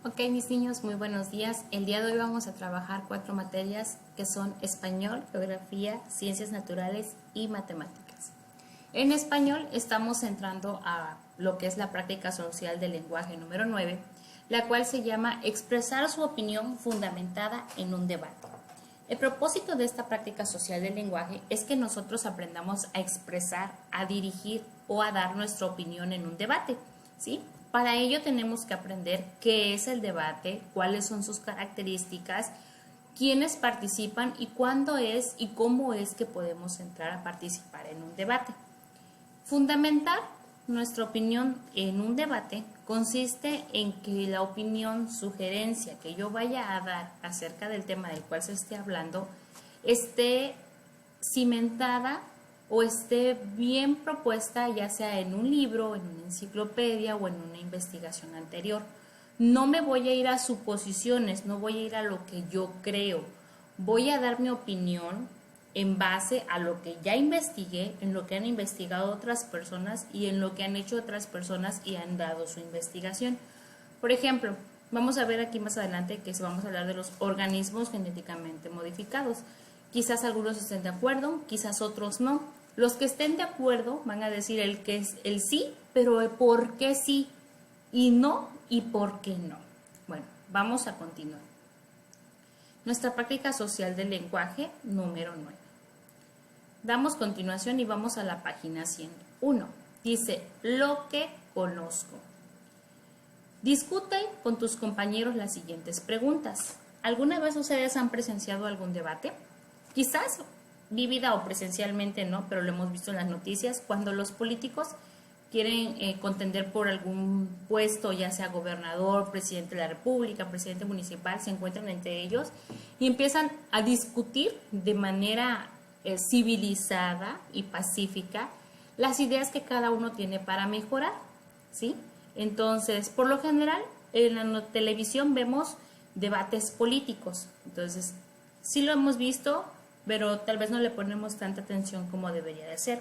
Ok, mis niños, muy buenos días. El día de hoy vamos a trabajar 4 materias que son español, geografía, ciencias naturales y matemáticas. En español estamos entrando a lo que es la práctica social del lenguaje número 9, la cual se llama expresar su opinión fundamentada en un debate. El propósito de esta práctica social del lenguaje es que nosotros aprendamos a expresar, a dirigir o a dar nuestra opinión en un debate, ¿sí? Para ello tenemos que aprender qué es el debate, cuáles son sus características, quiénes participan y cuándo es y cómo es que podemos entrar a participar en un debate. Fundamentar nuestra opinión en un debate consiste en que la opinión, sugerencia que yo vaya a dar acerca del tema del cual se esté hablando esté cimentada o esté bien propuesta, ya sea en un libro, en una enciclopedia o en una investigación anterior. No me voy a ir a suposiciones, no voy a ir a lo que yo creo. Voy a dar mi opinión en base a lo que ya investigué, en lo que han investigado otras personas y en lo que han hecho otras personas y han dado su investigación. Por ejemplo, vamos a ver aquí más adelante que vamos a hablar de los organismos genéticamente modificados. Quizás algunos estén de acuerdo, quizás otros no. Los que estén de acuerdo van a decir el que es el sí, pero el por qué sí y no y por qué no. Bueno, vamos a continuar. Nuestra práctica social del lenguaje número 9. Damos continuación y vamos a la página 101. Dice, lo que conozco. Discute con tus compañeros las siguientes preguntas. ¿Alguna vez ustedes han presenciado algún debate? Quizás vívida o presencialmente no, pero lo hemos visto en las noticias, cuando los políticos quieren contender por algún puesto, ya sea gobernador, presidente de la república, presidente municipal, se encuentran entre ellos y empiezan a discutir de manera civilizada y pacífica las ideas que cada uno tiene para mejorar, ¿sí? Entonces, por lo general, en la televisión vemos debates políticos, entonces sí lo hemos visto, pero tal vez no le ponemos tanta atención como debería de ser.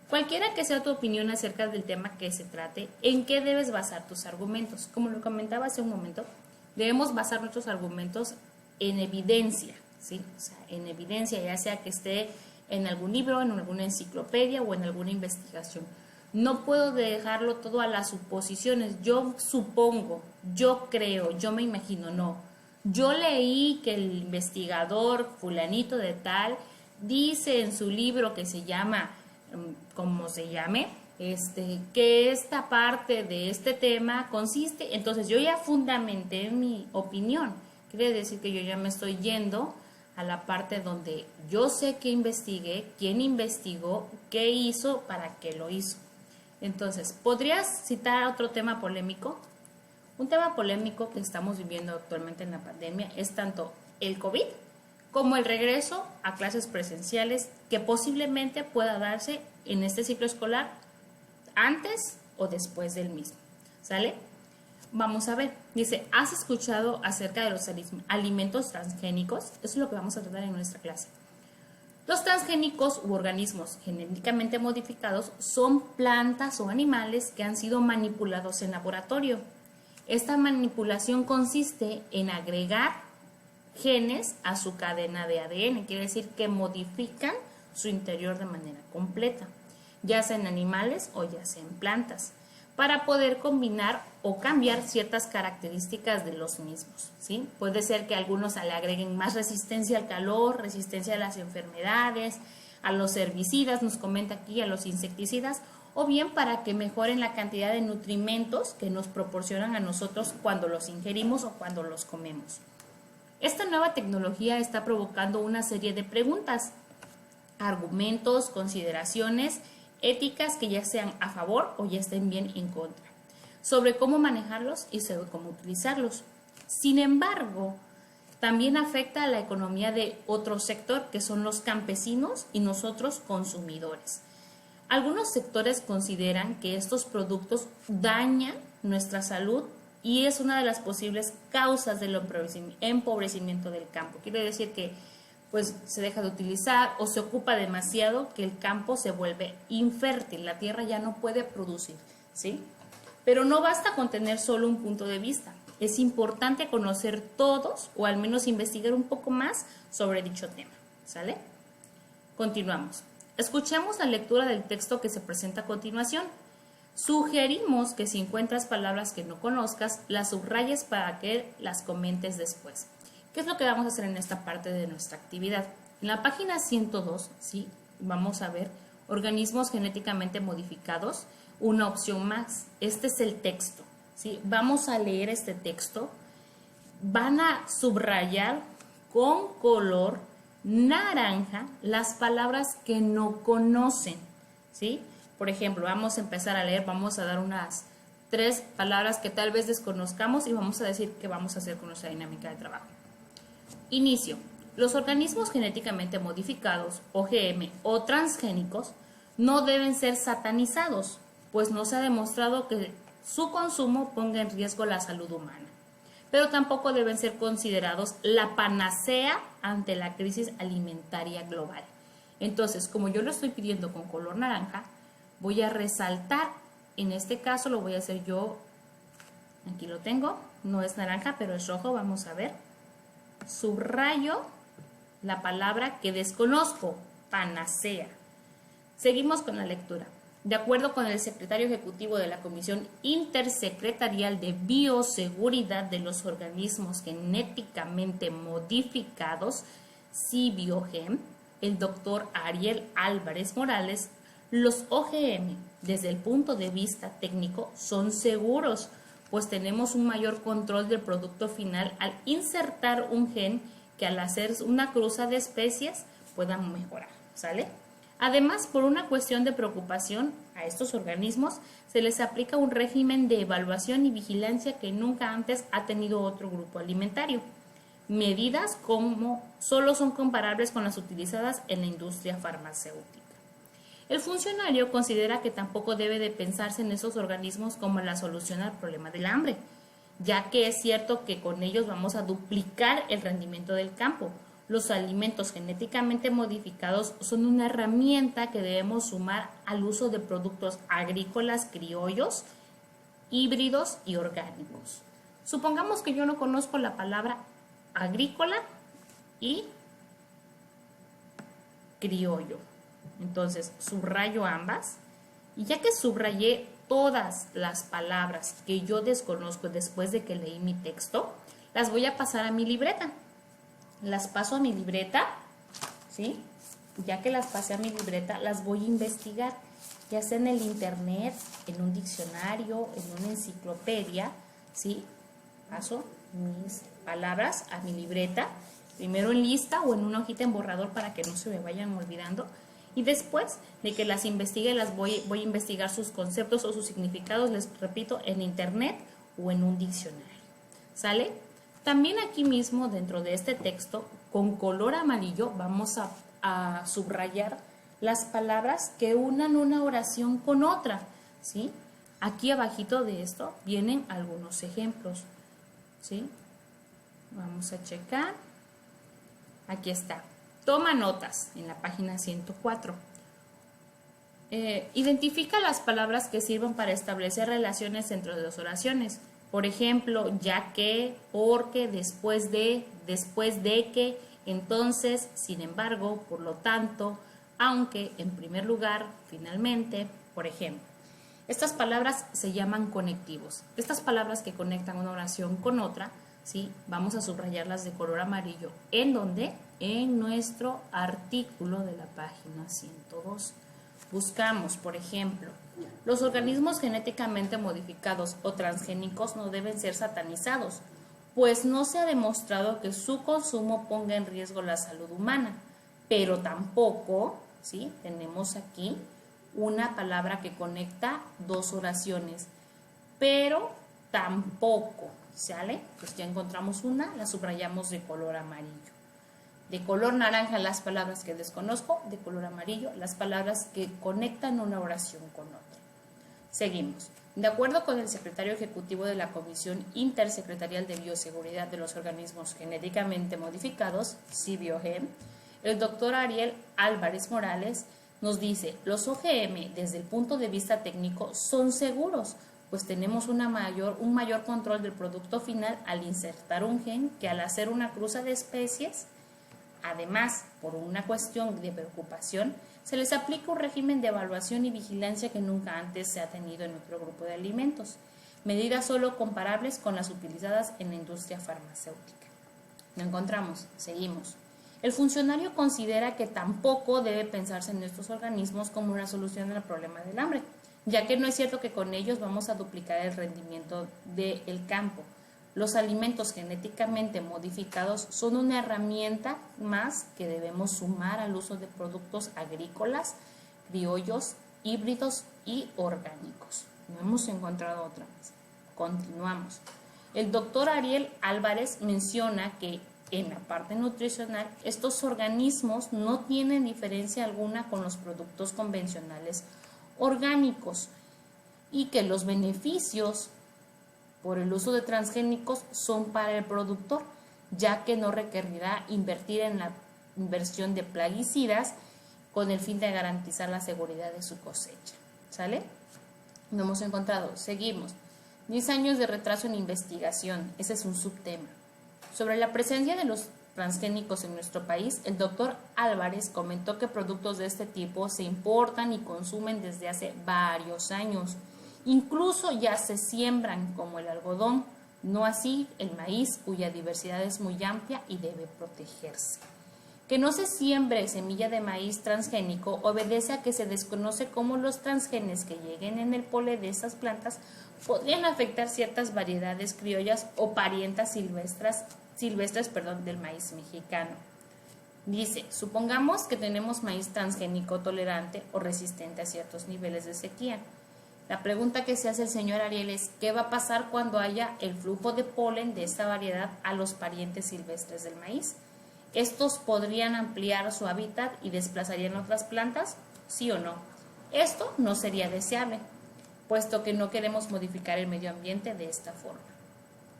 Cualquiera que sea tu opinión acerca del tema que se trate, ¿en qué debes basar tus argumentos? Como lo comentaba hace un momento, debemos basar nuestros argumentos en evidencia, ¿sí? O sea, en evidencia, ya sea que esté en algún libro, en alguna enciclopedia o en alguna investigación. No puedo dejarlo todo a las suposiciones. Yo supongo, yo creo, yo me imagino, no. Yo leí que el investigador fulanito de tal dice en su libro que se llama, como se llame, que esta parte de este tema consiste, entonces yo ya fundamenté mi opinión. Quiere decir que yo ya me estoy yendo a la parte donde yo sé que investigué, quién investigó, qué hizo, para qué lo hizo. Entonces, ¿podrías citar otro tema polémico? Un tema polémico que estamos viviendo actualmente en la pandemia es tanto el COVID como el regreso a clases presenciales que posiblemente pueda darse en este ciclo escolar antes o después del mismo. ¿Sale? Vamos a ver. Dice, ¿has escuchado acerca de los alimentos transgénicos? Eso es lo que vamos a tratar en nuestra clase. Los transgénicos u organismos genéticamente modificados son plantas o animales que han sido manipulados en laboratorio. Esta manipulación consiste en agregar genes a su cadena de ADN, quiere decir que modifican su interior de manera completa, ya sea en animales o ya sea en plantas, para poder combinar o cambiar ciertas características de los mismos, ¿sí? Puede ser que algunos le agreguen más resistencia al calor, resistencia a las enfermedades, a los herbicidas, nos comenta aquí, a los insecticidas, o bien para que mejoren la cantidad de nutrimentos que nos proporcionan a nosotros cuando los ingerimos o cuando los comemos. Esta nueva tecnología está provocando una serie de preguntas, argumentos, consideraciones éticas que ya sean a favor o ya estén bien en contra, sobre cómo manejarlos y sobre cómo utilizarlos. Sin embargo, también afecta a la economía de otro sector, que son los campesinos y nosotros consumidores. Algunos sectores consideran que estos productos dañan nuestra salud y es una de las posibles causas del empobrecimiento del campo. Quiere decir que pues se deja de utilizar o se ocupa demasiado, que el campo se vuelve infértil, la tierra ya no puede producir, ¿sí? Pero no basta con tener solo un punto de vista. es importante conocer todos o al menos investigar un poco más sobre dicho tema. ¿Sale? Continuamos. Escuchemos la lectura del texto que se presenta a continuación. Sugerimos que si encuentras palabras que no conozcas, las subrayes para que las comentes después. ¿Qué es lo que vamos a hacer en esta parte de nuestra actividad? En la página 102, ¿sí? Vamos a ver organismos genéticamente modificados, una opción más. Este es el texto, ¿sí? Vamos a leer este texto. Van a subrayar con color naranja las palabras que no conocen, ¿sí? Por ejemplo, vamos a empezar a leer, vamos a dar unas 3 palabras que tal vez desconozcamos y vamos a decir qué vamos a hacer con nuestra dinámica de trabajo. Inicio. Los organismos genéticamente modificados, OGM o transgénicos, no deben ser satanizados, pues no se ha demostrado que su consumo ponga en riesgo la salud humana. Pero tampoco deben ser considerados la panacea ante la crisis alimentaria global. Entonces, como yo lo estoy pidiendo con color naranja, voy a resaltar, en este caso lo voy a hacer yo, aquí lo tengo, no es naranja, pero es rojo, vamos a ver. Subrayo la palabra que desconozco, panacea. Seguimos con la lectura. De acuerdo con el secretario ejecutivo de la Comisión Intersecretarial de Bioseguridad de los Organismos Genéticamente Modificados, CBioGem, el doctor Ariel Álvarez Morales, los OGM, desde el punto de vista técnico, son seguros, pues tenemos un mayor control del producto final al insertar un gen que al hacer una cruza de especies puedan mejorar, ¿sale? Además, por una cuestión de preocupación a estos organismos, se les aplica un régimen de evaluación y vigilancia que nunca antes ha tenido otro grupo alimentario. Medidas como solo son comparables con las utilizadas en la industria farmacéutica. El funcionario considera que tampoco debe de pensarse en esos organismos como la solución al problema del hambre, ya que es cierto que con ellos vamos a duplicar el rendimiento del campo. Los alimentos genéticamente modificados son una herramienta que debemos sumar al uso de productos agrícolas criollos, híbridos y orgánicos. Supongamos que yo no conozco la palabra agrícola y criollo. Entonces, subrayo ambas y ya que subrayé todas las palabras que yo desconozco después de que leí mi texto, las voy a pasar a mi libreta. Las paso a mi libreta, ¿sí? Ya que las pasé a mi libreta, las voy a investigar, ya sea en el internet, en un diccionario, en una enciclopedia, ¿sí? Paso mis palabras a mi libreta, primero en lista o en una hojita en borrador para que no se me vayan olvidando. Y después de que las investigue, voy a investigar sus conceptos o sus significados, les repito, en internet o en un diccionario. ¿Sale? También aquí mismo, dentro de este texto, con color amarillo, vamos a subrayar las palabras que unan una oración con otra, ¿sí? Aquí abajito de esto vienen algunos ejemplos, ¿sí? Vamos a checar. Aquí está. Toma notas en la página 104. Identifica las palabras que sirvan para establecer relaciones dentro de las oraciones. Por ejemplo, ya que, porque, después de que, entonces, sin embargo, por lo tanto, aunque, en primer lugar, finalmente, por ejemplo. Estas palabras se llaman conectivos. Estas palabras que conectan una oración con otra, ¿sí? Vamos a subrayarlas de color amarillo. ¿En dónde? En nuestro artículo de la página 102. Buscamos, por ejemplo, los organismos genéticamente modificados o transgénicos no deben ser satanizados, pues no se ha demostrado que su consumo ponga en riesgo la salud humana, pero tampoco, ¿sí? Tenemos aquí una palabra que conecta dos oraciones, pero tampoco, ¿sale? Pues ya encontramos una, la subrayamos de color amarillo. De color naranja las palabras que desconozco, de color amarillo las palabras que conectan una oración con otra. Seguimos. De acuerdo con el secretario ejecutivo de la Comisión Intersecretarial de Bioseguridad de los Organismos Genéticamente Modificados, CBioGem, el doctor Ariel Álvarez Morales nos dice, los OGM desde el punto de vista técnico son seguros, pues tenemos un mayor control del producto final al insertar un gen que al hacer una cruza de especies. Además, por una cuestión de preocupación, se les aplica un régimen de evaluación y vigilancia que nunca antes se ha tenido en otro grupo de alimentos, medidas solo comparables con las utilizadas en la industria farmacéutica. Lo encontramos, seguimos. El funcionario considera que tampoco debe pensarse en estos organismos como una solución al problema del hambre, ya que no es cierto que con ellos vamos a duplicar el rendimiento del campo. Los alimentos genéticamente modificados son una herramienta más que debemos sumar al uso de productos agrícolas, criollos, híbridos y orgánicos. No hemos encontrado otra vez. Continuamos. El doctor Ariel Álvarez menciona que en la parte nutricional estos organismos no tienen diferencia alguna con los productos convencionales orgánicos y que los beneficios por el uso de transgénicos son para el productor, ya que no requerirá invertir en la inversión de plaguicidas con el fin de garantizar la seguridad de su cosecha. ¿Sale? No hemos encontrado. Seguimos. 10 años de retraso en investigación. Ese es un subtema. Sobre la presencia de los transgénicos en nuestro país, el doctor Álvarez comentó que productos de este tipo se importan y consumen desde hace varios años. Incluso ya se siembran como el algodón, no así el maíz, cuya diversidad es muy amplia y debe protegerse. Que no se siembre semilla de maíz transgénico obedece a que se desconoce cómo los transgenes que lleguen en el polen de estas plantas podrían afectar ciertas variedades criollas o parientas silvestres del maíz mexicano. Dice, supongamos que tenemos maíz transgénico tolerante o resistente a ciertos niveles de sequía. La pregunta que se hace el señor Ariel es, ¿qué va a pasar cuando haya el flujo de polen de esta variedad a los parientes silvestres del maíz? ¿Estos podrían ampliar su hábitat y desplazarían otras plantas? ¿Sí o no? Esto no sería deseable, puesto que no queremos modificar el medio ambiente de esta forma.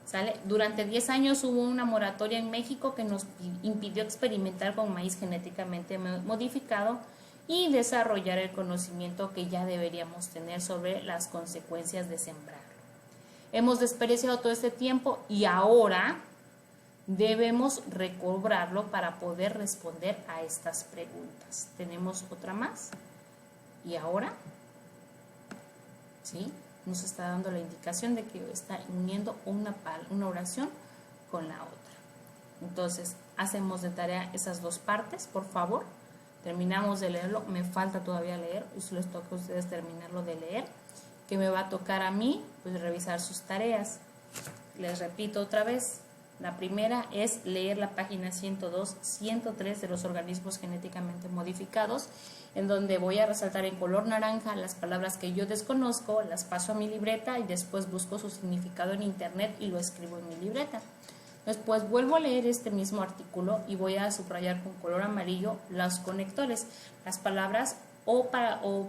¿Sale? Durante 10 años hubo una moratoria en México que nos impidió experimentar con maíz genéticamente modificado y desarrollar el conocimiento que ya deberíamos tener sobre las consecuencias de sembrarlo. Hemos desperdiciado todo este tiempo y ahora debemos recobrarlo para poder responder a estas preguntas. ¿Tenemos otra más? ¿Y ahora? ¿Sí? Nos está dando la indicación de que está uniendo una oración con la otra. Entonces, hacemos de tarea esas dos partes, por favor. Terminamos de leerlo, me falta todavía leer, y les toca a ustedes terminarlo de leer, que me va a tocar a mí, pues revisar sus tareas. Les repito otra vez, la primera es leer la página 102, 103 de los organismos genéticamente modificados, en donde voy a resaltar en color naranja las palabras que yo desconozco, las paso a mi libreta y después busco su significado en internet y lo escribo en mi libreta. Después vuelvo a leer este mismo artículo y voy a subrayar con color amarillo los conectores, las palabras o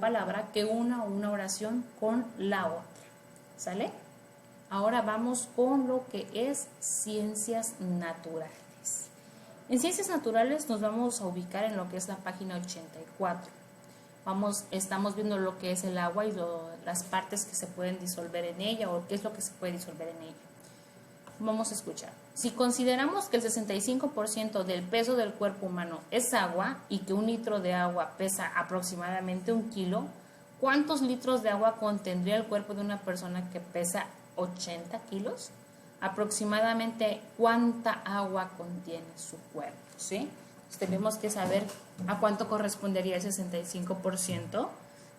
palabra que una oración con la otra. ¿Sale? Ahora vamos con lo que es ciencias naturales. En ciencias naturales nos vamos a ubicar en lo que es la página 84. Estamos viendo lo que es el agua y las partes que se pueden disolver en ella o qué es lo que se puede disolver en ella. Vamos a escuchar. Si consideramos que el 65% del peso del cuerpo humano es agua y que 1 litro de agua pesa aproximadamente 1 kilo, ¿cuántos litros de agua contendría el cuerpo de una persona que pesa 80 kilos? Aproximadamente cuánta agua contiene su cuerpo, ¿sí? Entonces, tenemos que saber a cuánto correspondería el 65%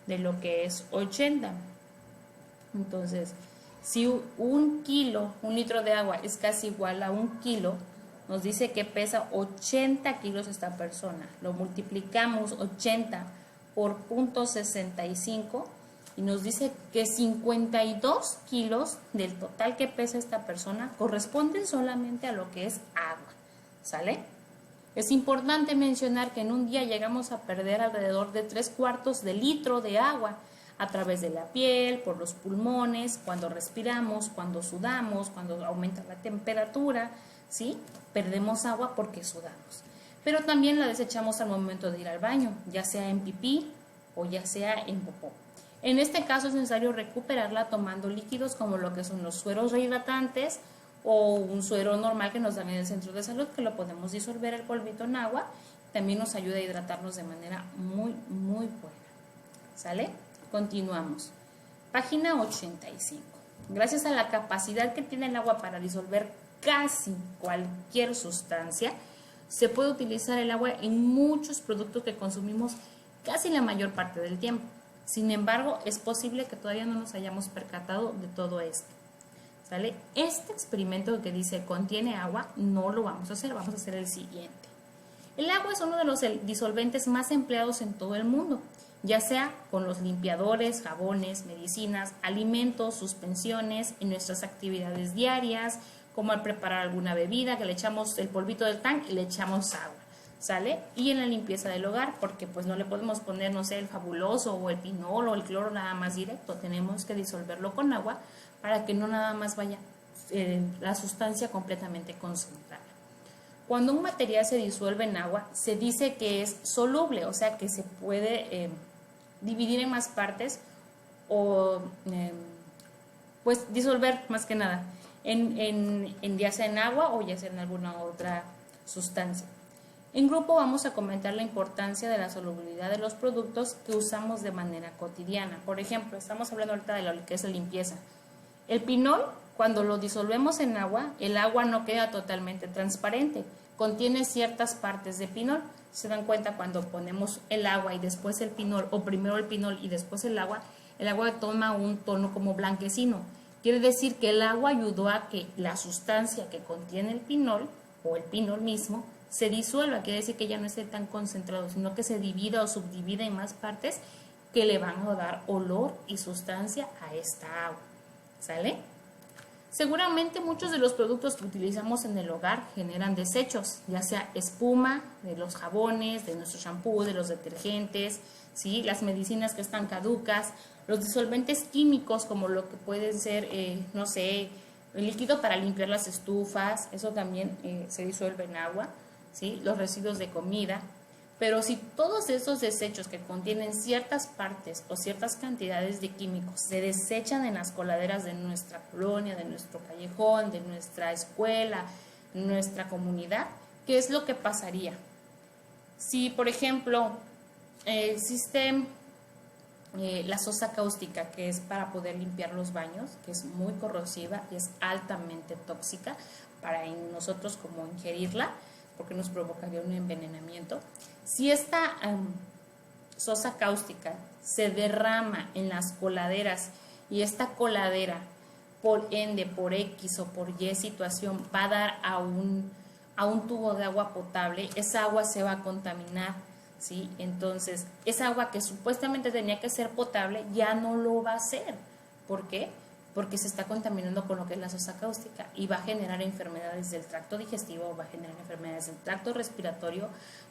de lo que es 80. Entonces, si 1 litro de agua es casi igual a 1 kilo, nos dice que pesa 80 kilos esta persona. Lo multiplicamos 80 por 0.65 y nos dice que 52 kilos del total que pesa esta persona corresponden solamente a lo que es agua. ¿Sale? Es importante mencionar que en un día llegamos a perder alrededor de 3/4 de litro de agua a través de la piel, por los pulmones, cuando respiramos, cuando sudamos, cuando aumenta la temperatura, ¿sí? Perdemos agua porque sudamos. Pero también la desechamos al momento de ir al baño, ya sea en pipí o ya sea en popó. En este caso es necesario recuperarla tomando líquidos como lo que son los sueros rehidratantes o un suero normal que nos dan en el centro de salud, que lo podemos disolver el polvito en agua. También nos ayuda a hidratarnos de manera muy buena. ¿Sale? Continuamos. Página 85. Gracias a la capacidad que tiene el agua para disolver casi cualquier sustancia, se puede utilizar el agua en muchos productos que consumimos casi la mayor parte del tiempo. Sin embargo, es posible que todavía no nos hayamos percatado de todo esto. ¿Sale? Este experimento que dice contiene agua, no lo vamos a hacer, vamos a hacer el siguiente. El agua es uno de los disolventes más empleados en todo el mundo, ya sea con los limpiadores, jabones, medicinas, alimentos, suspensiones, en nuestras actividades diarias, como al preparar alguna bebida, que le echamos el polvito del tanque y le echamos agua, ¿sale? Y en la limpieza del hogar, porque pues no le podemos poner, no sé, el fabuloso o el pinol o el cloro nada más directo, tenemos que disolverlo con agua para que no nada más vaya la sustancia completamente concentrada. Cuando un material se disuelve en agua, se dice que es soluble, o sea que se puede dividir en más partes o pues disolver más que nada en ya sea en agua o ya sea en alguna otra sustancia. En grupo vamos a comentar la importancia de la solubilidad de los productos que usamos de manera cotidiana. Por ejemplo, estamos hablando ahorita de lo que es la limpieza. El pinol, cuando lo disolvemos en agua, el agua no queda totalmente transparente, contiene ciertas partes de pinol. Se dan cuenta cuando ponemos el agua y después el pinol, o primero el pinol y después el agua toma un tono como blanquecino. Quiere decir que el agua ayudó a que la sustancia que contiene el pinol, o el pinol mismo, se disuelva. Quiere decir que ya no esté tan concentrado, sino que se divida o subdivida en más partes que le van a dar olor y sustancia a esta agua. ¿Sale? Seguramente muchos de los productos que utilizamos en el hogar generan desechos, ya sea espuma de los jabones, de nuestro shampoo, de los detergentes, ¿sí? Las medicinas que están caducas, los disolventes químicos como lo que pueden ser, no sé, el líquido para limpiar las estufas, eso también se disuelve en agua, ¿sí? Los residuos de comida. Pero si todos esos desechos que contienen ciertas partes o ciertas cantidades de químicos se desechan en las coladeras de nuestra colonia, de nuestro callejón, de nuestra escuela, nuestra comunidad, ¿qué es lo que pasaría? Si, por ejemplo, existe la sosa cáustica, que es para poder limpiar los baños, que es muy corrosiva y es altamente tóxica para nosotros como ingerirla, porque nos provocaría un envenenamiento. Si esta sosa cáustica se derrama en las coladeras y esta coladera, por ende, por X o por Y situación, va a dar a un tubo de agua potable, esa agua se va a contaminar, ¿sí? Entonces, esa agua que supuestamente tenía que ser potable ya no lo va a ser. ¿Por qué? Porque se está contaminando con lo que es la sosa cáustica y va a generar enfermedades del tracto digestivo, va a generar enfermedades del tracto respiratorio,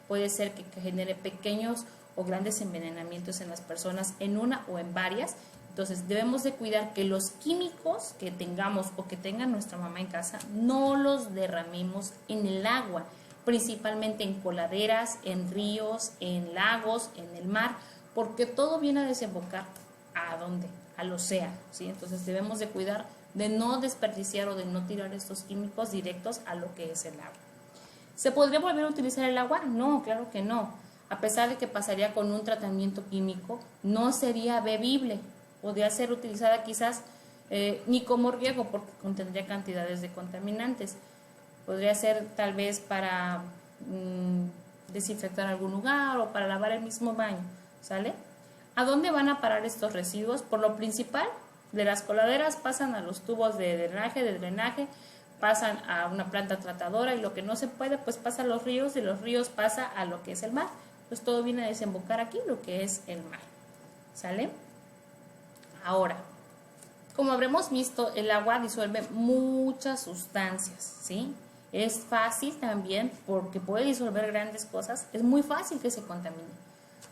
puede ser que genere pequeños o grandes envenenamientos en las personas, en una o en varias. Entonces debemos de cuidar que los químicos que tengamos o que tenga nuestra mamá en casa no los derramemos en el agua, principalmente en coladeras, en ríos, en lagos, en el mar, porque todo viene a desembocar ¿a dónde? Al océano, ¿sí? Entonces debemos de cuidar de no desperdiciar o de no tirar estos químicos directos a lo que es el agua. ¿Se podría volver a utilizar el agua? No, claro que no. A pesar de que pasaría con un tratamiento químico, no sería bebible. Podría ser utilizada quizás ni como riego porque contendría cantidades de contaminantes. Podría ser tal vez para desinfectar algún lugar o para lavar el mismo baño, ¿sale? ¿A dónde van a parar estos residuos? Por lo principal, de las coladeras pasan a los tubos de drenaje, pasan a una planta tratadora y lo que no se puede, pues pasa a los ríos y los ríos pasa a lo que es el mar. Pues todo viene a desembocar aquí, lo que es el mar. ¿Sale? Ahora, como habremos visto, el agua disuelve muchas sustancias, ¿sí? Es fácil también, porque puede disolver grandes cosas, es muy fácil que se contamine.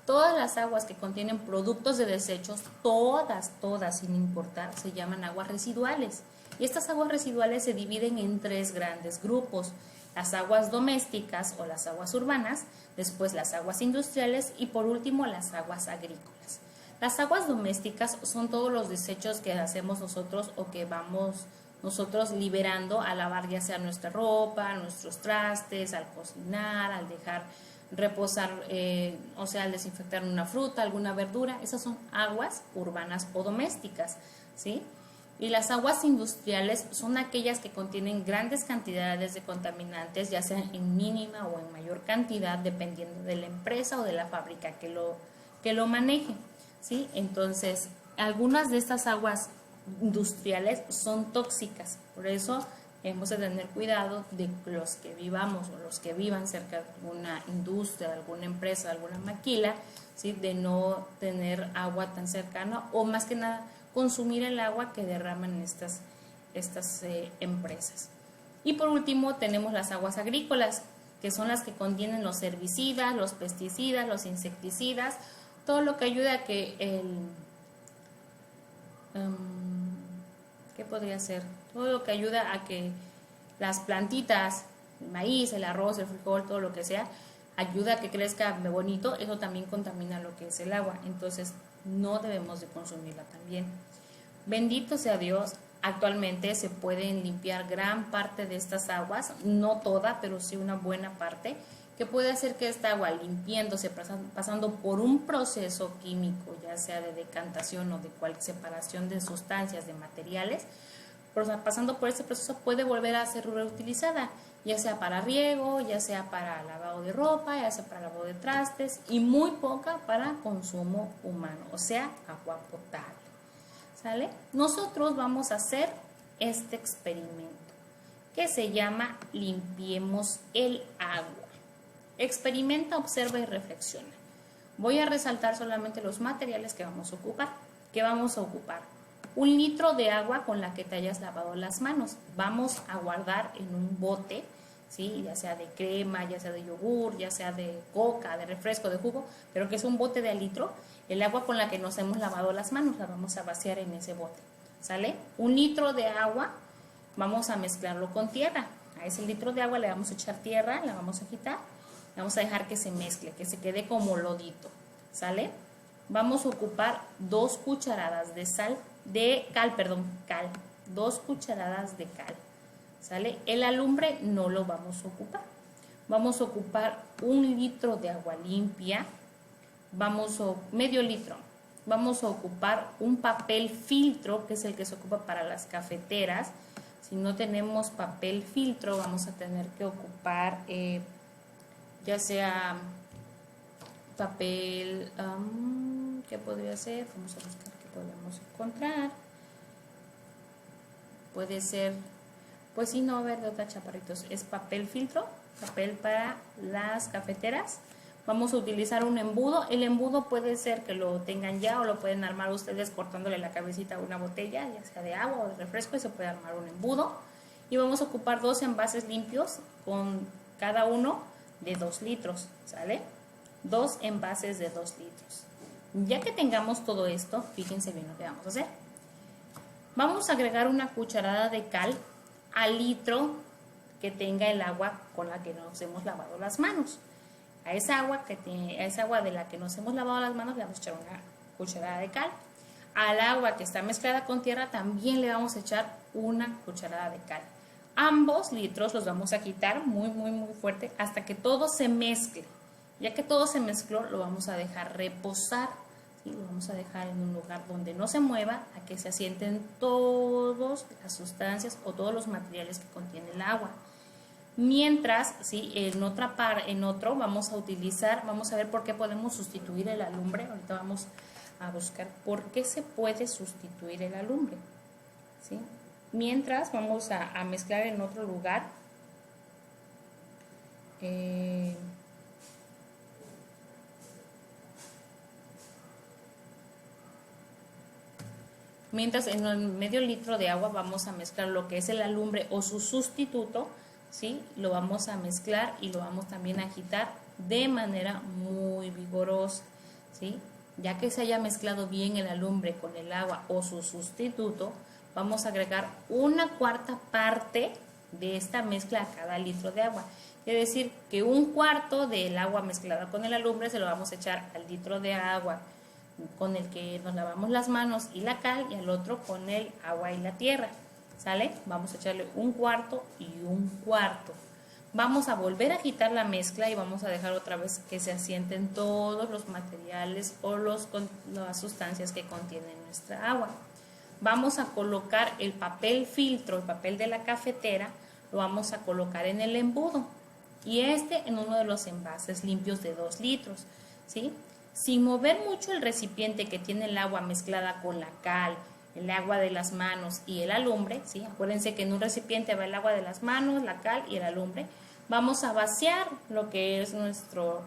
Todas las aguas que contienen productos de desechos, todas, sin importar, se llaman aguas residuales. Y estas aguas residuales se dividen en 3 grandes grupos: las aguas domésticas o las aguas urbanas, después las aguas industriales y por último las aguas agrícolas. Las aguas domésticas son todos los desechos que hacemos nosotros o que vamos nosotros liberando al lavar ya sea nuestra ropa, nuestros trastes, al cocinar, al dejar reposar, o sea, al desinfectar una fruta, alguna verdura. Esas son aguas urbanas o domésticas, ¿sí? Y las aguas industriales son aquellas que contienen grandes cantidades de contaminantes, ya sea en mínima o en mayor cantidad, dependiendo de la empresa o de la fábrica que lo maneje, ¿sí? Entonces, algunas de estas aguas industriales son tóxicas, por eso hemos de tener cuidado de los que vivamos o los que vivan cerca de alguna industria, de alguna empresa, de alguna maquila, ¿sí? De no tener agua tan cercana o más que nada consumir el agua que derraman estas empresas. Y por último tenemos las aguas agrícolas, que son las que contienen los herbicidas, los pesticidas, los insecticidas, todo lo que ayuda a que ¿qué podría ser? Todo lo que ayuda a que las plantitas, el maíz, el arroz, el frijol, todo lo que sea, ayuda a que crezca bonito, eso también contamina lo que es el agua, entonces no debemos de consumirla también. Bendito sea Dios, actualmente se pueden limpiar gran parte de estas aguas, no toda, pero sí una buena parte, que puede hacer que esta agua limpiándose, pasando por un proceso químico, ya sea de decantación o de separación de sustancias, de materiales, pasando por este proceso puede volver a ser reutilizada, ya sea para riego, ya sea para lavado de ropa, ya sea para lavado de trastes y muy poca para consumo humano, o sea, agua potable. ¿Sale? Nosotros vamos a hacer este experimento que se llama Limpiemos el agua. Experimenta, observa y reflexiona. Voy a resaltar solamente los materiales que vamos a ocupar. ¿Qué vamos a ocupar? 1 litro de agua con la que te hayas lavado las manos. Vamos a guardar en un bote, ¿sí? Ya sea de crema, ya sea de yogur, ya sea de coca, de refresco, de jugo, pero que es un bote de al litro. El agua con la que nos hemos lavado las manos la vamos a vaciar en ese bote. ¿Sale? 1 litro de agua, vamos a mezclarlo con tierra. A ese litro de agua le vamos a echar tierra, la vamos a agitar, vamos a dejar que se mezcle, que se quede como lodito. ¿Sale? Vamos a ocupar 2 cucharadas de cal. 2 cucharadas de cal. ¿Sale? El alumbre no lo vamos a ocupar. Vamos a ocupar 1 litro de agua limpia. Medio litro. Vamos a ocupar un papel filtro, que es el que se ocupa para las cafeteras. Si no tenemos papel filtro, vamos a tener que ocupar ya sea papel, ¿qué podría ser? Vamos a buscar qué podemos encontrar. Puede ser, pues si no, ver de otra chaparritos, es papel filtro, papel para las cafeteras. Vamos a utilizar un embudo. El embudo puede ser que lo tengan ya o lo pueden armar ustedes cortándole la cabecita a una botella, ya sea de agua o de refresco, y se puede armar un embudo. Y vamos a ocupar 2 envases limpios con cada uno de 2 litros, ¿sale? 2 envases de 2 litros. Ya que tengamos todo esto, fíjense bien lo que vamos a hacer. Vamos a agregar 1 cucharada de cal al litro que tenga el agua con la que nos hemos lavado las manos. A esa agua de la que nos hemos lavado las manos le vamos a echar 1 cucharada de cal. Al agua que está mezclada con tierra también le vamos a echar 1 cucharada de cal. Ambos litros los vamos a quitar muy fuerte hasta que todo se mezcle. Ya que todo se mezcló, lo vamos a dejar reposar, ¿sí? Lo vamos a dejar en un lugar donde no se mueva, a que se asienten todas las sustancias o todos los materiales que contiene el agua. Mientras, ¿sí? en otro vamos a ver por qué podemos sustituir el alumbre. Ahorita vamos a buscar por qué se puede sustituir el alumbre, ¿sí? Mientras vamos a mezclar en otro lugar. Mientras en el medio litro de agua vamos a mezclar lo que es el alumbre o su sustituto, ¿sí? Lo vamos a mezclar y lo vamos también a agitar de manera muy vigorosa, ¿sí? Ya que se haya mezclado bien el alumbre con el agua o su sustituto, vamos a agregar 1/4 parte de esta mezcla a cada litro de agua. Es decir, que 1/4 del agua mezclada con el alumbre se lo vamos a echar al litro de agua con el que nos lavamos las manos y la cal, y al otro con el agua y la tierra, ¿sale? Vamos a echarle un cuarto y un cuarto. Vamos a volver a agitar la mezcla y vamos a dejar otra vez que se asienten todos los materiales o las sustancias que contiene nuestra agua. Vamos a colocar el papel filtro, el papel de la cafetera, lo vamos a colocar en el embudo y en uno de los envases limpios de 2 litros, ¿sí? Sin mover mucho el recipiente que tiene el agua mezclada con la cal, el agua de las manos y el alumbre, ¿sí? Acuérdense que en un recipiente va el agua de las manos, la cal y el alumbre. Vamos a vaciar lo que es nuestro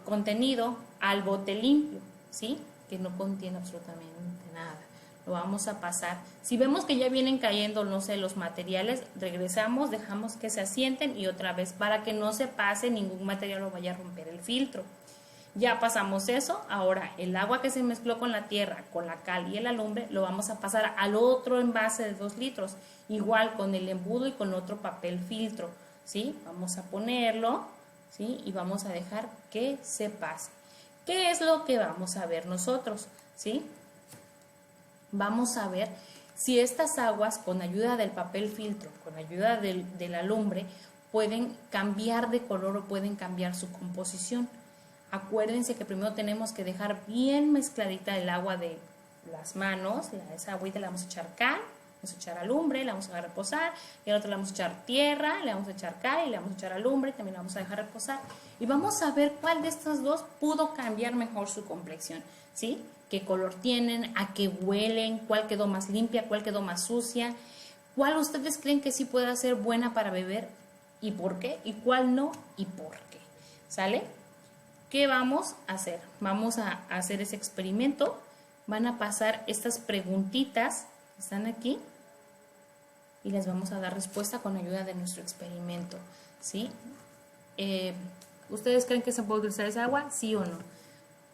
contenido al bote limpio, ¿sí? Que no contiene absolutamente nada. Lo vamos a pasar. Si vemos que ya vienen cayendo, no sé, los materiales, regresamos, dejamos que se asienten y otra vez para que no se pase ningún material o vaya a romper el filtro. Ya pasamos eso, ahora el agua que se mezcló con la tierra, con la cal y el alumbre, lo vamos a pasar al otro envase de 2 litros, igual con el embudo y con otro papel filtro, ¿sí? Vamos a ponerlo, ¿sí? Y vamos a dejar que se pase. ¿Qué es lo que vamos a ver nosotros? ¿Sí? Vamos a ver si estas aguas, con ayuda del papel filtro, con ayuda del alumbre, pueden cambiar de color o pueden cambiar su composición. Acuérdense que primero tenemos que dejar bien mezcladita el agua de las manos, esa agüita le vamos a echar cal, vamos a echar alumbre, la vamos a dejar reposar, y al otro le vamos a echar tierra, le vamos a echar cal y le vamos a echar alumbre, también la vamos a dejar reposar. Y vamos a ver cuál de estas dos pudo cambiar mejor su complexión, ¿sí? Qué color tienen, a qué huelen, cuál quedó más limpia, cuál quedó más sucia, cuál ustedes creen que sí pueda ser buena para beber y por qué, y cuál no y por qué, ¿sale? ¿Qué vamos a hacer? Vamos a hacer ese experimento. Van a pasar estas preguntitas que están aquí y les vamos a dar respuesta con ayuda de nuestro experimento, ¿sí? ¿Ustedes creen que se puede utilizar esa agua? ¿Sí o no?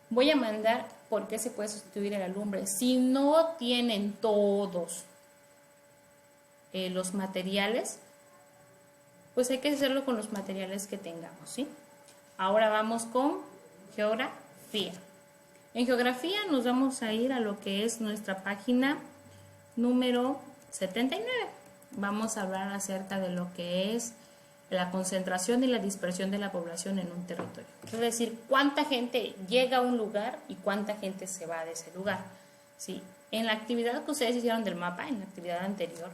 Voy a mandar por qué se puede sustituir el alumbre. Si no tienen todos los materiales, pues hay que hacerlo con los materiales que tengamos, ¿sí? Ahora vamos con geografía. En geografía nos vamos a ir a lo que es nuestra página número 79. Vamos a hablar acerca de lo que es la concentración y la dispersión de la población en un territorio. Es decir, cuánta gente llega a un lugar y cuánta gente se va de ese lugar, ¿sí? En la actividad que ustedes hicieron del mapa, en la actividad anterior,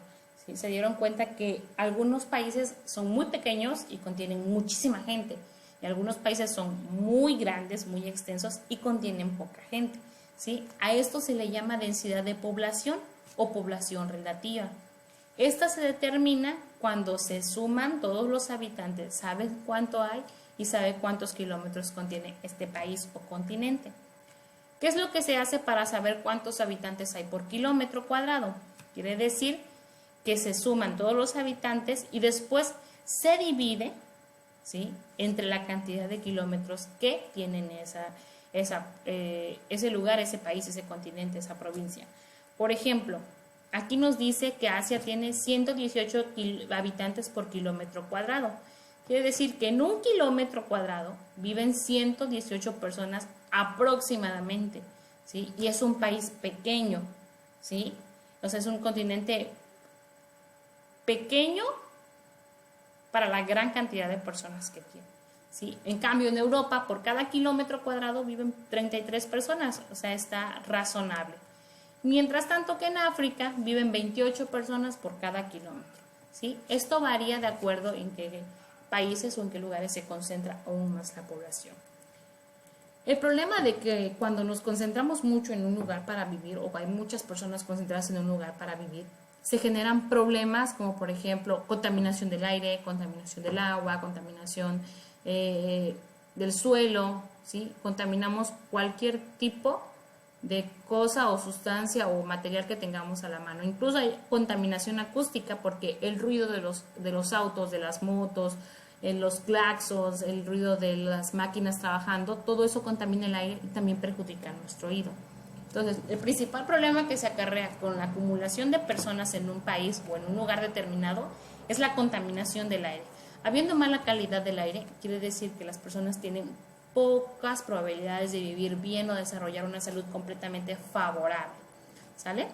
¿sí? Se dieron cuenta que algunos países son muy pequeños y contienen muchísima gente. Y algunos países son muy grandes, muy extensos y contienen poca gente, ¿sí? A esto se le llama densidad de población o población relativa. Esta se determina cuando se suman todos los habitantes, saben cuánto hay y sabe cuántos kilómetros contiene este país o continente. ¿Qué es lo que se hace para saber cuántos habitantes hay por kilómetro cuadrado? Quiere decir que se suman todos los habitantes y después se divide, ¿sí?, entre la cantidad de kilómetros que tienen ese lugar, ese país, ese continente, esa provincia. Por ejemplo, aquí nos dice que Asia tiene 118 habitantes por kilómetro cuadrado. Quiere decir que en un kilómetro cuadrado viven 118 personas aproximadamente, ¿sí? Y es un país pequeño, ¿sí? O sea, es un continente pequeño para la gran cantidad de personas que tiene, ¿sí? En cambio, en Europa, por cada kilómetro cuadrado viven 33 personas, o sea, está razonable. Mientras tanto que en África viven 28 personas por cada kilómetro, ¿sí? Esto varía de acuerdo en qué países o en qué lugares se concentra aún más la población. El problema de que cuando nos concentramos mucho en un lugar para vivir o hay muchas personas concentradas en un lugar para vivir, se generan problemas como por ejemplo contaminación del aire, contaminación del agua, contaminación del suelo, ¿sí? Contaminamos cualquier tipo de cosa o sustancia o material que tengamos a la mano. Incluso hay contaminación acústica porque el ruido de los autos, de las motos, los claxons, el ruido de las máquinas trabajando, todo eso contamina el aire y también perjudica nuestro oído. Entonces, el principal problema que se acarrea con la acumulación de personas en un país o en un lugar determinado es la contaminación del aire. Habiendo mala calidad del aire, quiere decir que las personas tienen pocas probabilidades de vivir bien o desarrollar una salud completamente favorable, ¿sale?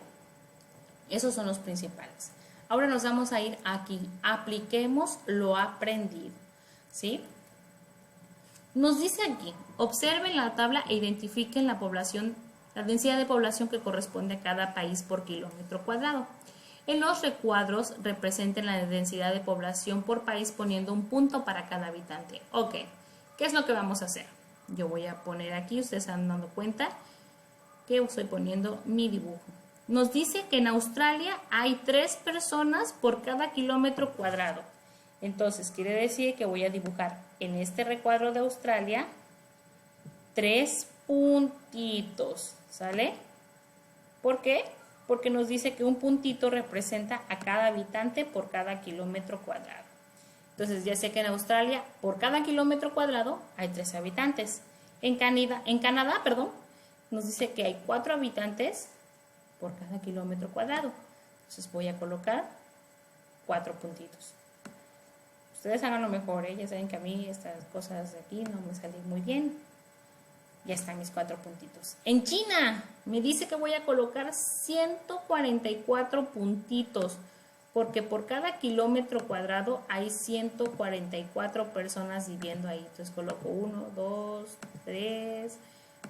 Esos son los principales. Ahora nos vamos a ir aquí, apliquemos lo aprendido, ¿sí? Nos dice aquí, observen la tabla e identifiquen la población, la densidad de población que corresponde a cada país por kilómetro cuadrado. En los recuadros representen la densidad de población por país poniendo un punto para cada habitante. Ok, ¿qué es lo que vamos a hacer? Yo voy a poner aquí, ustedes se han dado cuenta que estoy poniendo mi dibujo. Nos dice que en Australia hay 3 personas por cada kilómetro cuadrado. Entonces, quiere decir que voy a dibujar en este recuadro de Australia 3 puntitos, ¿sale? ¿Por qué? Porque nos dice que un puntito representa a cada habitante por cada kilómetro cuadrado. Entonces, ya sé que en Australia, por cada kilómetro cuadrado, hay 3 habitantes. En Canadá, nos dice que hay 4 habitantes por cada kilómetro cuadrado. Entonces, voy a colocar 4 puntitos. Ustedes hagan lo mejor, ¿eh? Ya saben que a mí estas cosas de aquí no me salen muy bien. Ya están mis 4 puntitos. En China me dice que voy a colocar 144 puntitos, porque por cada kilómetro cuadrado hay 144 personas viviendo ahí. Entonces coloco 1, 2, 3,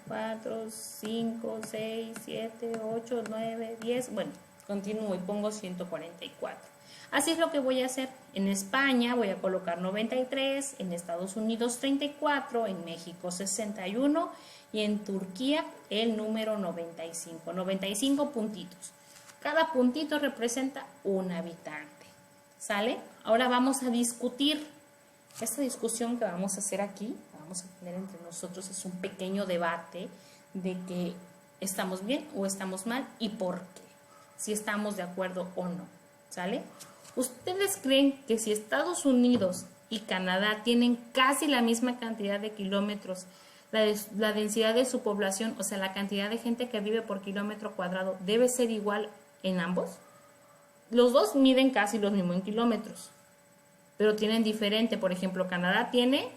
4, 5, 6, 7, 8, 9, 10. Bueno, continúo y pongo 144. Así es lo que voy a hacer. En España voy a colocar 93, en Estados Unidos 34, en México 61 y en Turquía el número 95. 95 puntitos. Cada puntito representa un habitante. ¿Sale? Ahora vamos a discutir. Esta discusión que vamos a hacer aquí, vamos a tener entre nosotros, es un pequeño debate de que estamos bien o estamos mal y por qué. Si estamos de acuerdo o no. ¿Sale? ¿Ustedes creen que si Estados Unidos y Canadá tienen casi la misma cantidad de kilómetros, la densidad de su población, o sea, la cantidad de gente que vive por kilómetro cuadrado, debe ser igual en ambos? Los dos miden casi lo mismo en kilómetros, pero tienen diferente. Por ejemplo, Canadá tiene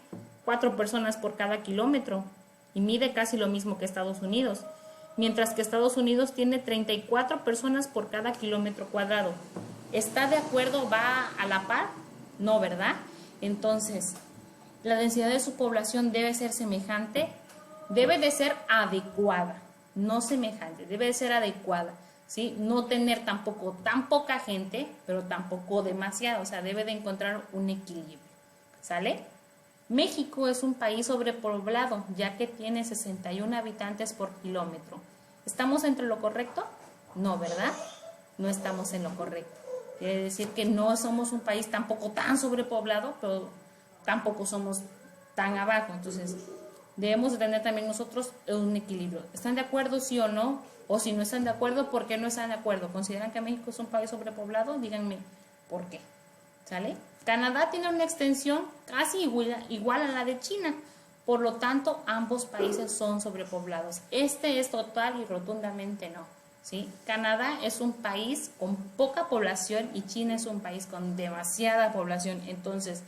4 personas por cada kilómetro y mide casi lo mismo que Estados Unidos, mientras que Estados Unidos tiene 34 personas por cada kilómetro cuadrado. ¿Está de acuerdo? ¿Va a la par? No, ¿verdad? Entonces, la densidad de su población debe ser semejante, debe de ser adecuada, no semejante, debe de ser adecuada, ¿sí? No tener tampoco tan poca gente, pero tampoco demasiado, o sea, debe de encontrar un equilibrio, ¿sale? México es un país sobrepoblado, ya que tiene 61 habitantes por kilómetro. ¿Estamos entre lo correcto? No, ¿verdad? No estamos en lo correcto. Quiere decir que no somos un país tampoco tan sobrepoblado, pero tampoco somos tan abajo. Entonces, debemos de tener también nosotros un equilibrio. ¿Están de acuerdo, sí o no? O si no están de acuerdo, ¿por qué no están de acuerdo? ¿Consideran que México es un país sobrepoblado? Díganme por qué. ¿Sale? Canadá tiene una extensión casi igual a la de China. Por lo tanto, ambos países son sobrepoblados. Este es total y rotundamente no. ¿Sí? Canadá es un país con poca población y China es un país con demasiada población. Entonces,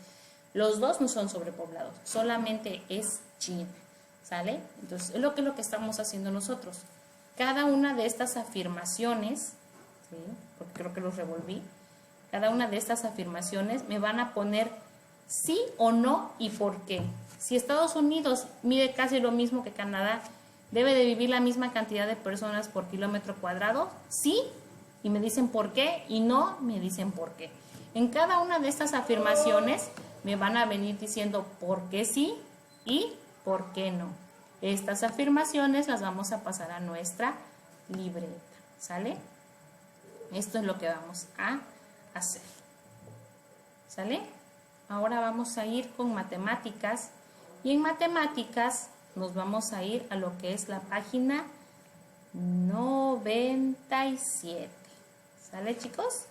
los dos no son sobrepoblados, solamente es China. ¿Sale? Entonces, es lo que estamos haciendo nosotros. Cada una de estas afirmaciones, ¿sí? Porque creo que los revolví, cada una de estas afirmaciones me van a poner sí o no y por qué. Si Estados Unidos mide casi lo mismo que Canadá, ¿debe de vivir la misma cantidad de personas por kilómetro cuadrado? Sí, y me dicen por qué, y no, me dicen por qué. En cada una de estas afirmaciones me van a venir diciendo por qué sí y por qué no. Estas afirmaciones las vamos a pasar a nuestra libreta, ¿sale? Esto es lo que vamos a hacer, ¿sale? Ahora vamos a ir con matemáticas, y en matemáticas nos vamos a ir a lo que es la página 97. ¿Sale, chicos?